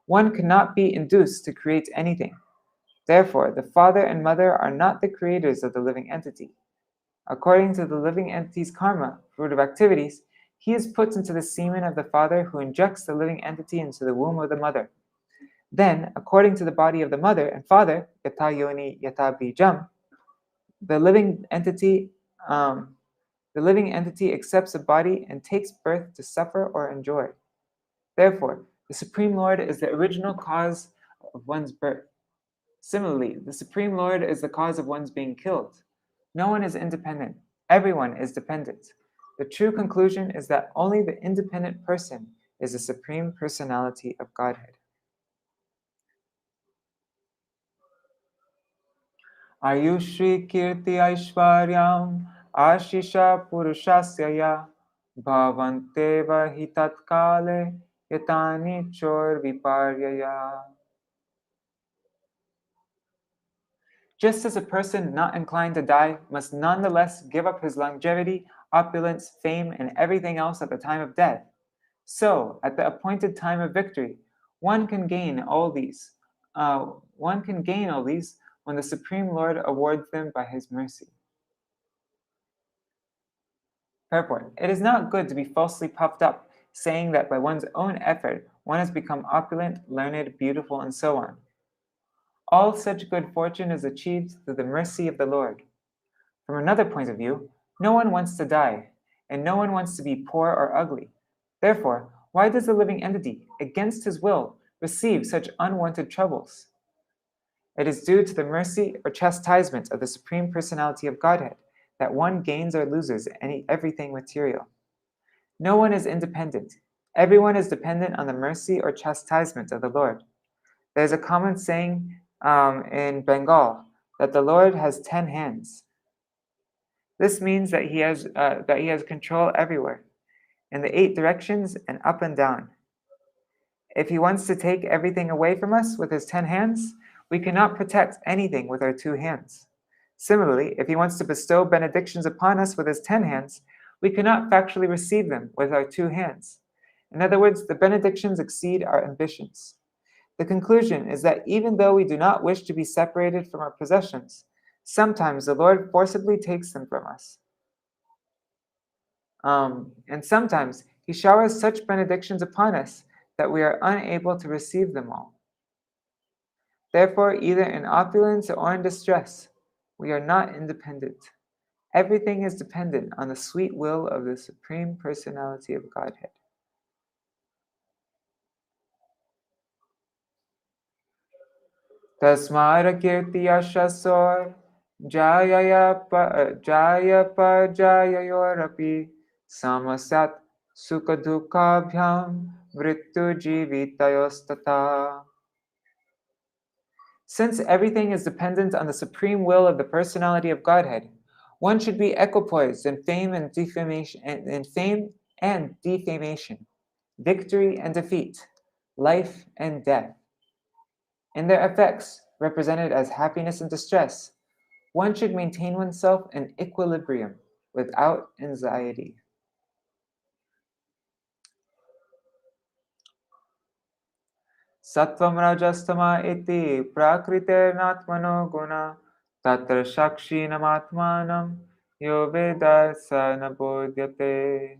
one cannot be induced to create anything. Therefore, the father and mother are not the creators of the living entity. According to the living entity's karma, fruit of activities, he is put into the semen of the father, who injects the living entity into the womb of the mother. Then, according to the body of the mother and father, yata yoni yata bijam, the living entity accepts a body and takes birth to suffer or enjoy. Therefore, the Supreme Lord is the original cause of one's birth. Similarly, the Supreme Lord is the cause of one's being killed. No one is independent. Everyone is dependent. The true conclusion is that only the independent person is the Supreme Personality of Godhead. Ayushri Kirti Aishwaryam Ashisha Purushasya Bhavanteva Hitatkale Yatani Chor Viparyaya. Just as a person not inclined to die must nonetheless give up his longevity, opulence, fame, and everything else at the time of death, so at the appointed time of victory, one can gain all these. One can gain all these when the Supreme Lord awards them by his mercy. Purport: it is not good to be falsely puffed up, saying that by one's own effort one has become opulent, learned, beautiful, and so on. All such good fortune is achieved through the mercy of the Lord. From another point of view, no one wants to die, and no one wants to be poor or ugly. Therefore, why does the living entity, against his will, receive such unwanted troubles? It is due to the mercy or chastisement of the Supreme Personality of Godhead that one gains or loses everything material. No one is independent. Everyone is dependent on the mercy or chastisement of the Lord. There's a common saying in Bengal that the Lord has 10 hands. This means that he has control everywhere, in the 8 directions and up and down. If he wants to take everything away from us with his 10 hands, we cannot protect anything with our 2 hands. Similarly, if he wants to bestow benedictions upon us with his 10 hands, we cannot factually receive them with our 2 hands. In other words, the benedictions exceed our ambitions. The conclusion is that even though we do not wish to be separated from our possessions, sometimes the Lord forcibly takes them from us. And sometimes he showers such benedictions upon us that we are unable to receive them all. Therefore, either in opulence or in distress, we are not independent. Everything is dependent on the sweet will of the Supreme Personality of Godhead. Tasmara kirtiyashasor jaya pa jayayorapi samasat sukadukabhyam vrittu jivitayostata. Since everything is dependent on the supreme will of the personality of Godhead, one should be equipoised in fame and defamation, victory and defeat, life and death. In their effects, represented as happiness and distress, one should maintain oneself in equilibrium without anxiety. Sattvam rajastama iti prakriternatmano guna tatra shakshi namatmanam yo veda sa nabodhyate.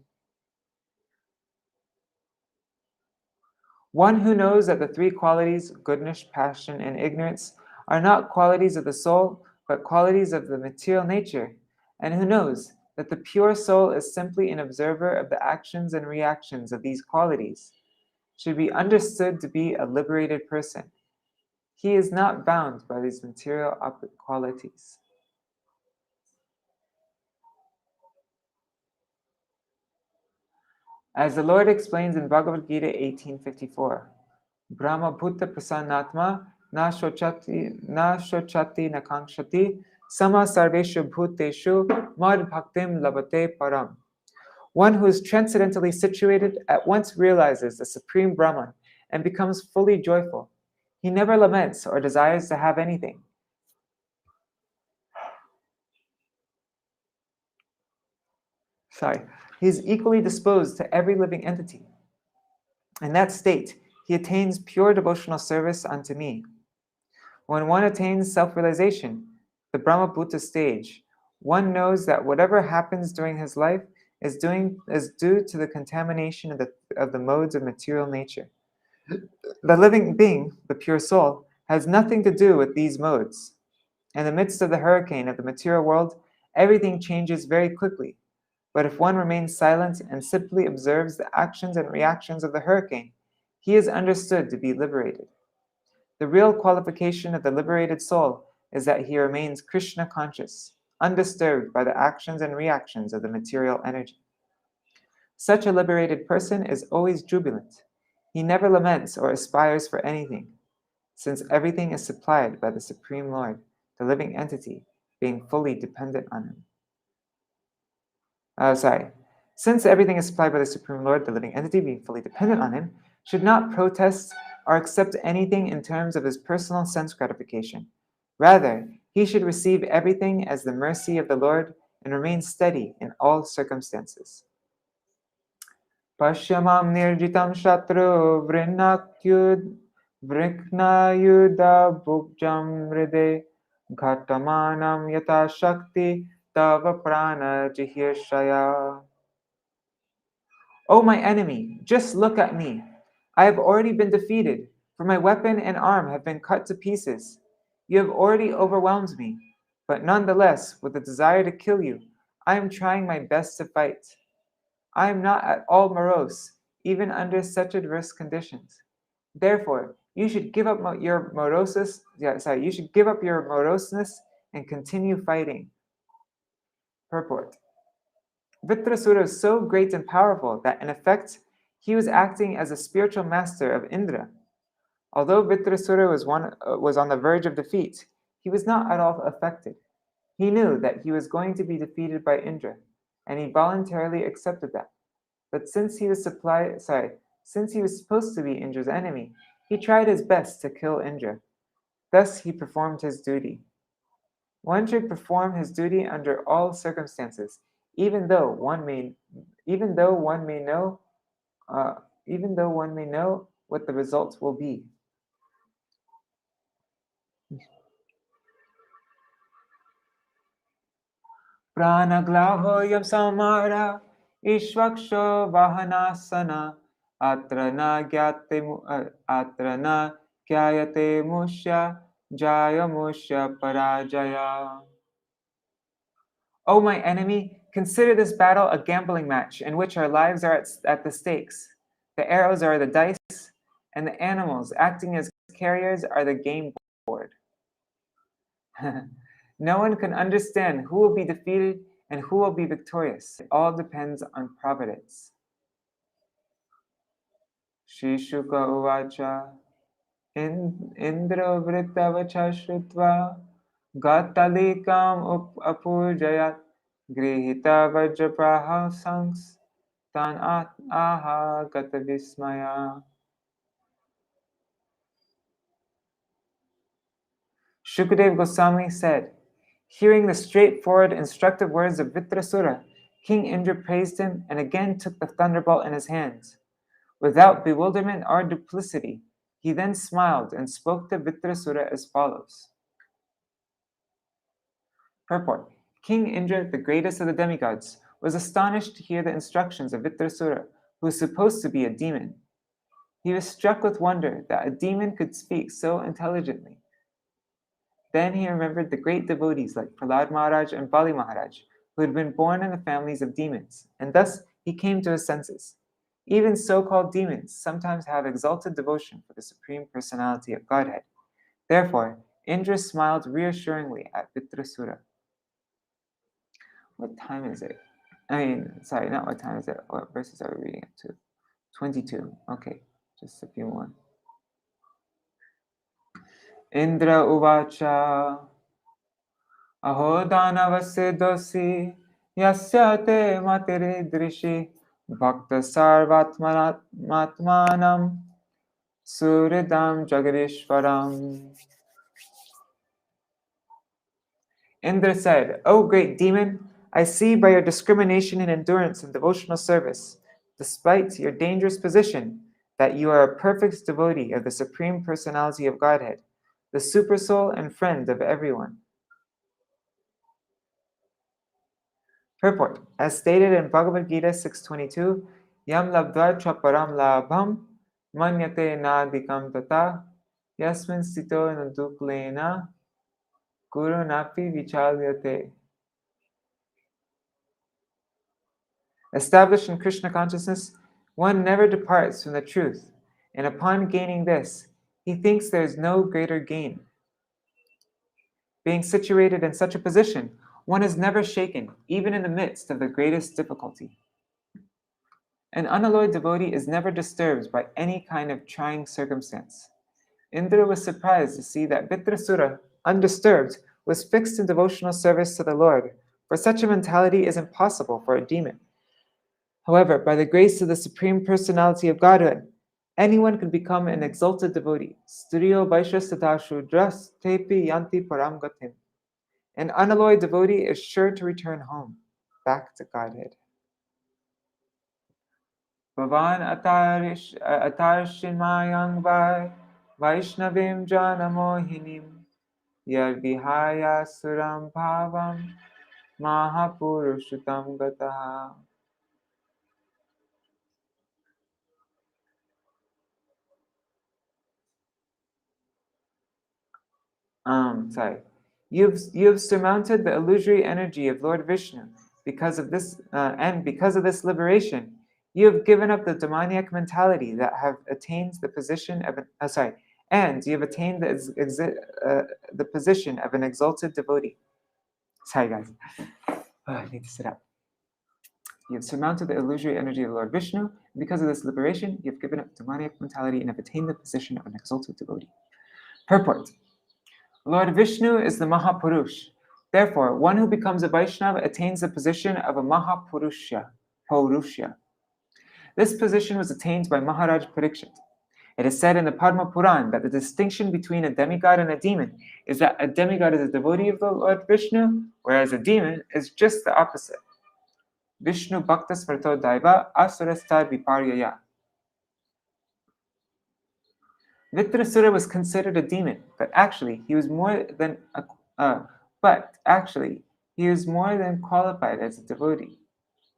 One who knows that the 3 qualities, goodness, passion, and ignorance, are not qualities of the soul, but qualities of the material nature, and who knows that the pure soul is simply an observer of the actions and reactions of these qualities, should be understood to be a liberated person. He is not bound by these material qualities. As the Lord explains in Bhagavad Gita 18:54, Brahma Bhuta Prasannatma na shochati na kankshati sama sarveshu bhuteshu mad bhaktim labate param. One who is transcendentally situated at once realizes the Supreme Brahman and becomes fully joyful. He never laments or desires to have anything. He is equally disposed to every living entity. In that state, he attains pure devotional service unto me. When one attains self-realization, the Brahma Bhuta stage, one knows that whatever happens during his life is due to the contamination of the modes of material nature. The living being, the pure soul, has nothing to do with these modes. In the midst of the hurricane of the material world, everything changes very quickly. But if one remains silent and simply observes the actions and reactions of the hurricane, he is understood to be liberated. The real qualification of the liberated soul is that he remains Krishna conscious, undisturbed by the actions and reactions of the material energy. Such a liberated person is always jubilant. He never laments or aspires for anything, since everything is supplied by the Supreme Lord, the living entity, being fully dependent on him. Since everything is supplied by the Supreme Lord, the living entity being fully dependent on him, should not protest or accept anything in terms of his personal sense gratification. Rather, he should receive everything as the mercy of the Lord and remain steady in all circumstances. Pashyamam nirjitam shatru vriknayuda bhukjam ride ghatamanam yata shakti tava prana jihirshaya. O my enemy, just look at me. I have already been defeated, for my weapon and arm have been cut to pieces. You have already overwhelmed me, but nonetheless, with the desire to kill you, I am trying my best to fight. I am not at all morose, even under such adverse conditions. Therefore, you should give up your moroseness. You should give up your moroseness and continue fighting. Purport: Vṛtrāsura is so great and powerful that, in effect, he was acting as a spiritual master of Indra. Although Vṛtrāsura was on the verge of defeat, he was not at all affected. He knew that he was going to be defeated by Indra, and he voluntarily accepted that. But since he was supposed to be Indra's enemy, he tried his best to kill Indra. Thus, he performed his duty. One should perform his duty under all circumstances, even though one may know what the results will be. Pranaglaho yam samara ishvaksho vahanasana atra na kyayate mushya jaya mushya parajaya. O my enemy, consider this battle a gambling match in which our lives are at the stakes. The arrows are the dice, and the animals acting as carriers are the game board. No one can understand who will be defeated and who will be victorious. It all depends on providence. Shri Shuka Uvacha Indra Vṛttavacha Shrutva Gatalikam Apurjayat Grihita Vajrapraha Sangs Tan Aha Gata Vismaya. Shukadev Goswami said, hearing the straightforward, instructive words of Vṛtrāsura, King Indra praised him and again took the thunderbolt in his hands. Without bewilderment or duplicity, he then smiled and spoke to Vṛtrāsura as follows. Purport: King Indra, the greatest of the demigods, was astonished to hear the instructions of Vṛtrāsura, who was supposed to be a demon. He was struck with wonder that a demon could speak so intelligently. Then he remembered the great devotees like Prahlad Maharaj and Bali Maharaj, who had been born in the families of demons, and thus he came to his senses. Even so-called demons sometimes have exalted devotion for the Supreme Personality of Godhead. Therefore, Indra smiled reassuringly at Vṛtrāsura. What time is it? Not what time is it. What verses are we reading up to? 22. Okay, just a few more. Indra uvacha aho danavasya dosi yasyate matiri drishi bhakta sarvatmanam suridam jagadishvaram. Indra said, O great demon, I see by your discrimination and endurance in devotional service, despite your dangerous position, that you are a perfect devotee of the Supreme Personality of Godhead, the Supersoul and friend of everyone. Purport: as stated in Bhagavad Gita 6.22, Yam labdva chaparam labham manyate nadikam tata yasmin sito naduklena guru napi vichalyate. Established in Krishna consciousness, one never departs from the truth, and upon gaining this, he thinks there is no greater gain. Being situated in such a position, one is never shaken, even in the midst of the greatest difficulty. An unalloyed devotee is never disturbed by any kind of trying circumstance. Indra was surprised to see that Vṛtrāsura, undisturbed, was fixed in devotional service to the Lord, for such a mentality is impossible for a demon. However, by the grace of the Supreme Personality of Godhead, anyone can become an exalted devotee. Striyo Vaishyastata Shudras Tepi Yanti Param Gatim. An unalloyed devotee is sure to return home, back to Godhead. Bhavan Atarshinmayang Vaishnavim Janamohinim Yad Vihaya Suram Bhavam Mahapurushutam Gataha. You've surmounted the illusory energy of Lord Vishnu. Because of this liberation, you have given up the demoniac mentality that have attained the position of and you have attained the position of an exalted devotee. Sorry, guys. I need to sit up. You have surmounted the illusory energy of Lord Vishnu. Because of this liberation, you have given up demoniac mentality and have attained the position of an exalted devotee. Purport. Lord Vishnu is the Mahapurush. Therefore, one who becomes a Vaishnava attains the position of a Mahapurusha. This position was attained by Maharaj Parikshit. It is said in the Padma Puran that the distinction between a demigod and a demon is that a demigod is a devotee of the Lord Vishnu, whereas a demon is just the opposite. Vishnu Bhakta Smrto Daiva Asurastar Viparyaya. Vṛtrāsura was considered a demon, but actually he was more than qualified as a devotee,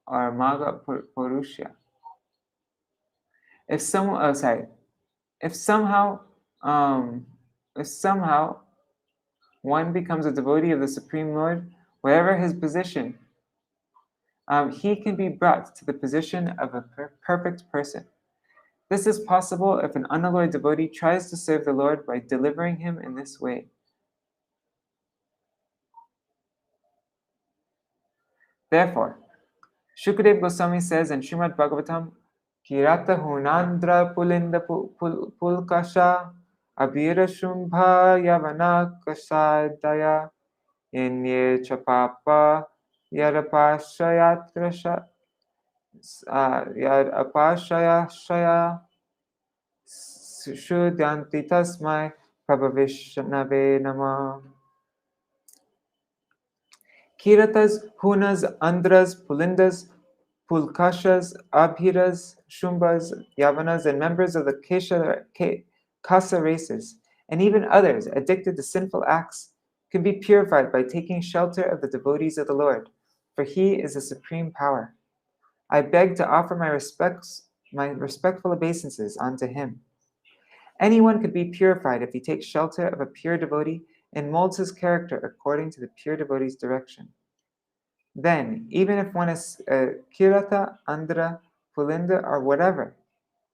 or Magha Purusha. If somehow one becomes a devotee of the Supreme Lord, wherever his position, he can be brought to the position of a perfect person. This is possible if an unalloyed devotee tries to serve the Lord by delivering him in this way. Therefore, Shukadeva Goswami says in Śrīmad-Bhāgavatam, Kirata Hunandra Pulinda Pulkasha Abhira Shumbha Yavana Kasadaya Inye Chapapa Yarapashaya Shaya Shudyanti Tasmai Prabhavishnave Nama. Kiratas, Hunas, Andras, Pulindas, Pulkashas, Abhiras, Shumbas, Yavanas, and members of the Kasa races, and even others addicted to sinful acts, can be purified by taking shelter of the devotees of the Lord, for He is the supreme power. I beg to offer my respectful obeisances unto Him. Anyone could be purified if he takes shelter of a pure devotee and molds his character according to the pure devotee's direction. Then, even if one is Kirata, Andra, Pulinda, or whatever,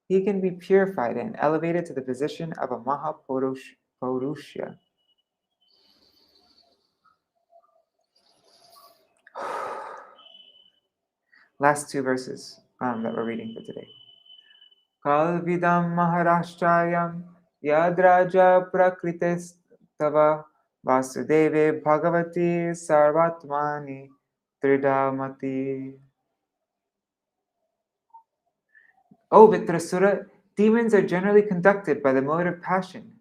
he can be purified and elevated to the position of a Mahapurusha. Last two verses that we're reading for today. Kalvidam Maharashtrayam Yadraja Prakrites Tava Vasudeve Bhagavati Sarvatmani Tridamati. O Vṛtrāsura, demons are generally conducted by the mode of passion.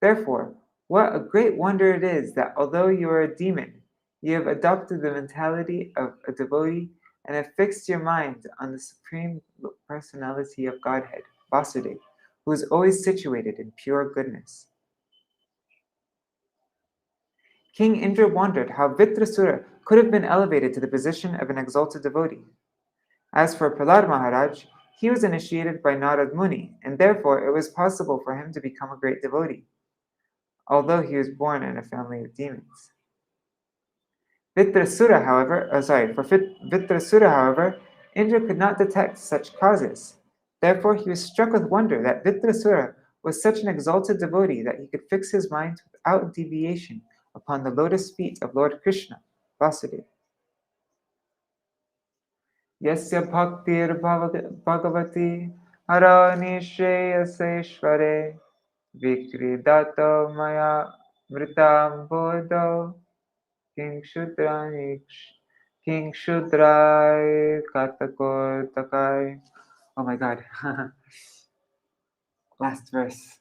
Therefore, what a great wonder it is that although you are a demon, you have adopted the mentality of a devotee and have fixed your mind on the Supreme Personality of Godhead, Vasudeva, who is always situated in pure goodness. King Indra wondered how Vṛtrāsura could have been elevated to the position of an exalted devotee. As for Prahlad Maharaj, he was initiated by Narad Muni, and therefore it was possible for him to become a great devotee, although he was born in a family of demons. Vṛtrāsura, however, Indra could not detect such causes. Therefore, he was struck with wonder that Vṛtrāsura was such an exalted devotee that he could fix his mind without deviation upon the lotus feet of Lord Krishna, Vasudeva. Yasya bhaktir bhagavati haranishayaseshvare vikridato maya mritam bodho kingshudrani King Shudrai Katakor Takai. Oh my god. Last verse.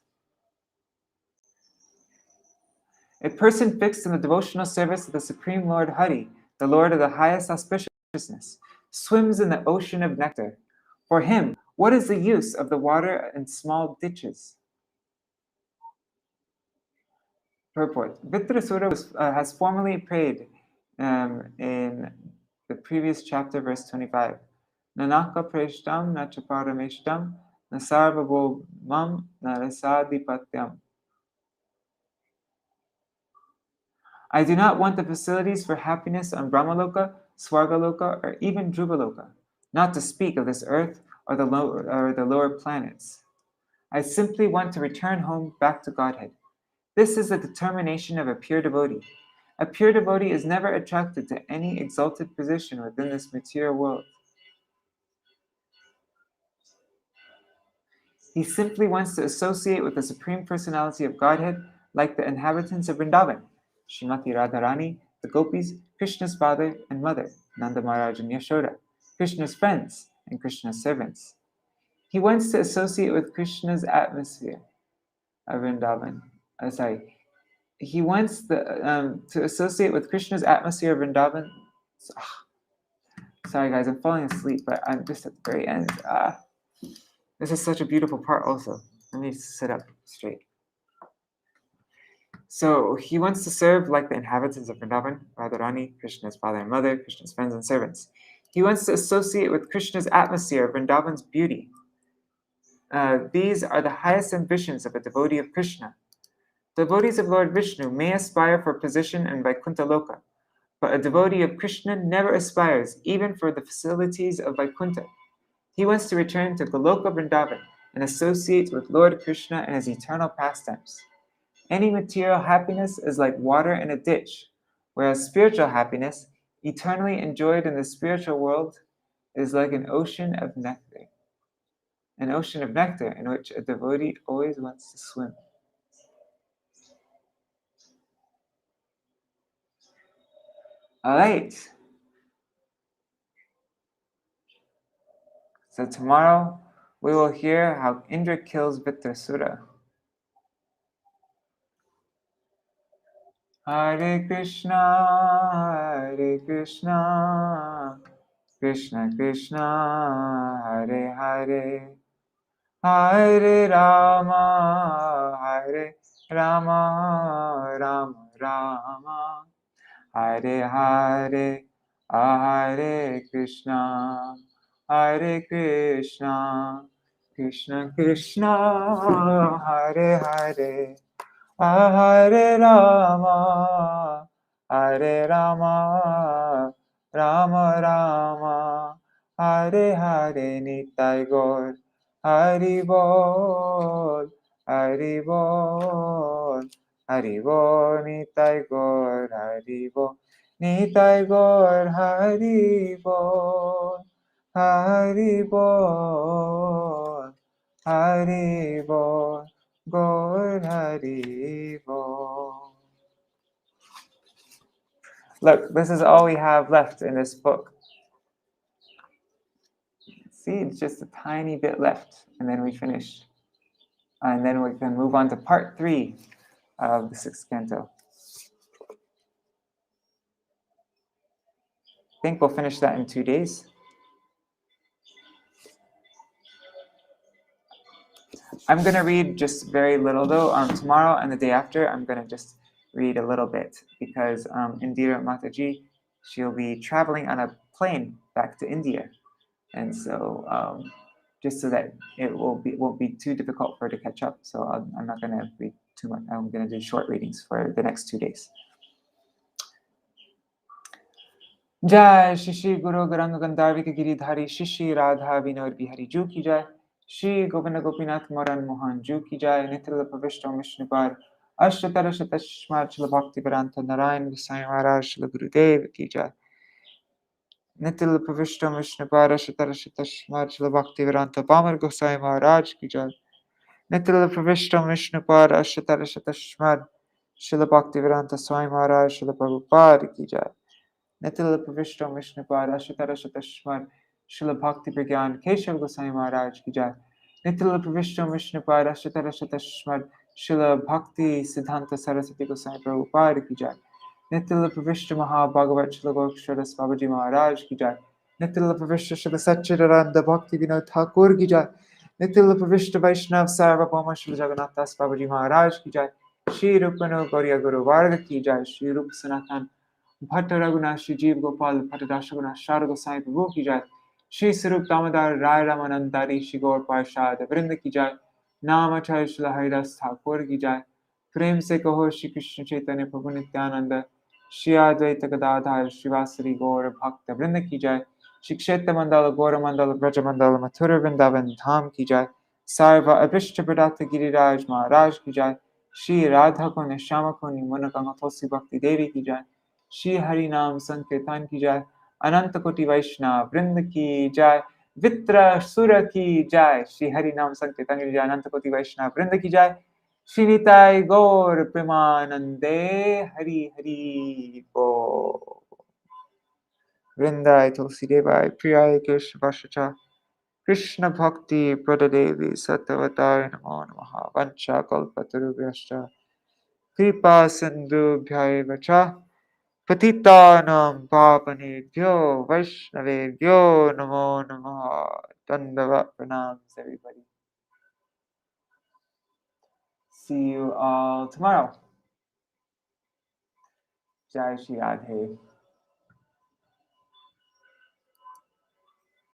A person fixed in the devotional service of the Supreme Lord Hari, the Lord of the highest auspiciousness, swims in the ocean of nectar. For him, what is the use of the water in small ditches? Purport. Vṛtrāsura has formerly prayed in the previous chapter, verse 25. Nanaka preshtam na chaparameshtam na sarvabhomam na rasadhipatyam. I do not want the facilities for happiness on Brahmaloka, Swargaloka, or even Dhruvaloka, not to speak of this earth or the lower planets. I simply want to return home back to Godhead. This is the determination of a pure devotee. A pure devotee is never attracted to any exalted position within this material world. He simply wants to associate with the Supreme Personality of Godhead like the inhabitants of Vrindavan, Srimati Radharani, the gopis, Krishna's father and mother, Nanda Maharaj and Yashoda, Krishna's friends and Krishna's servants. He wants to associate with Krishna's atmosphere of Vrindavan. He wants to associate with Krishna's atmosphere of Vrindavan. Sorry guys, I'm falling asleep, but I'm just at the very end. This is such a beautiful part also. Let me sit up straight. So he wants to serve like the inhabitants of Vrindavan, Radharani, Krishna's father and mother, Krishna's friends and servants. He wants to associate with Krishna's atmosphere of Vrindavan's beauty. These are the highest ambitions of a devotee of Krishna. Devotees of Lord Vishnu may aspire for position in Vaikuntha Loka, but a devotee of Krishna never aspires even for the facilities of Vaikuntha. He wants to return to Goloka Vrindavan and associate with Lord Krishna and his eternal pastimes. Any material happiness is like water in a ditch, whereas spiritual happiness, eternally enjoyed in the spiritual world, is like an ocean of nectar. An ocean of nectar in which a devotee always wants to swim. All right. So tomorrow we will hear how Indra kills Vṛtrāsura. Hare Krishna, Krishna Krishna, Hare Hare, Hare Rama, Rama Rama, Hare Hare, Hare Krishna, Krishna Krishna, Hare Hare, Hare Rama, Rama Rama, Hare Hare, Nitai Gaur, Hari Bol, Hari Bol, Hari Bol, Nitai Gaur, Hari Bol, Nitai Gaur, Hari Bol, Hari Bol, Hari Bol, Gaur Hari Bol. Look, this is all we have left in this book. See, it's just a tiny bit left, and then we finish. And then we can move on to part 3 of the 6th canto. I think we'll finish that in 2 days. I'm going to read just very little though. Tomorrow and the day after, I'm going to just read a little bit because Indira Mataji, she'll be traveling on a plane back to India. And so just so that it won't be too difficult for her to catch up. So I'm not going to read too much. I'm going to do short readings for the next 2 days. Jai Shri Guru Garanga Gandharvika Giridhari Shri Radha Vinod Bihari Ju ki Jai. Shri Govinda Gopinath Moran Mohan Ju ki Jai. Nitila Pavishta Mishnupar Ashtatara Shatashmar Shila Bhakti Vedanta Narayan Gosai Maharaj Shila Gurudev ki Jai. Nitila Pavishta Mishnupar Ashtatara Shatashmar Shila Bhakti Vedanta Bamar Gosai Maharaj ki Jai. Nitila Pavishta Mishnupar Ashtatara Shatashmar Shila Bhakti Vedanta Swami Maharaj Shila Prabhupada ki Jai. Nitilapa Vishnu Vishnupad Ashatarashatashmar Srila Bhakti Pragyan Keshav Goswami Maharaj ki jai. Nitilapa Vishnu Vishnupad Ashatarashatashmar Srila Bhakti Siddhanta Saraswati Goswami Prabhupada ki jai. Nitilapa Vishnu Mahabhagavat Srila Gokshwaras Babaji Maharaj ki jai. Nitilapa Vishnu Srila Satchidananda Bhakti Vinod Thakur ki jai. Nitilapa Vishnu Vaishnav Sarvabhauma Srila Jagannath Das Babaji Maharaj ki jai. Shri Rupano Gauriya Guru Varga ki jai. Shri Rup Sanatan Bhatt Raghunath Shri जीव गोपाल भट्ट दास रघुनाथ शारद गोसाई प्रभु की जय। श्री स्वरूप दामोदर राय रामानंदारी श्री गौर पार्षद वृंद की जय। नाम अक्षय श्री हरिदास ठाकुर की जय। प्रेम से कहो श्री कृष्ण चैतन्य प्रभु नित्यानंद श्री अद्वैत गदाधर श्रीवासरी गौर भक्त वृंद की जय। श्री क्षेत्र मंडल गौर मंडल ब्रज मंडल मथुर वृंदावन धाम की जय। सर्व अभिष्ट प्रदात गिरिराज महाराज की जय। श्री राधा कुंड श्याम कुंड मनोकामना तुलसी भक्ति देवी की जय। श्री हरि नाम संकीर्तन की जय। अनंत कोटि वैष्णव वृंद की जय। वित्रसुर की जय। श्री हरि नाम संकीर्तन की जय। अनंत कोटि वैष्णव वृंद की जय। श्री निताय गौर प्रेमानंदे हरि हरि बोल। वृंदाय तुलसी देवाय प्रियाय केशव वशचा कृष्ण भक्ति प्रददेवी सतवताय नमो नमः। वंशा कल्पतरुभ्यश्च कृपा सिन्धुभ्यैव च पतितानां पावनेभ्यो वैष्णवेभ्यो नमो नमः। Dandavat pranams everybody. See you all tomorrow. Jai Shri Radhe.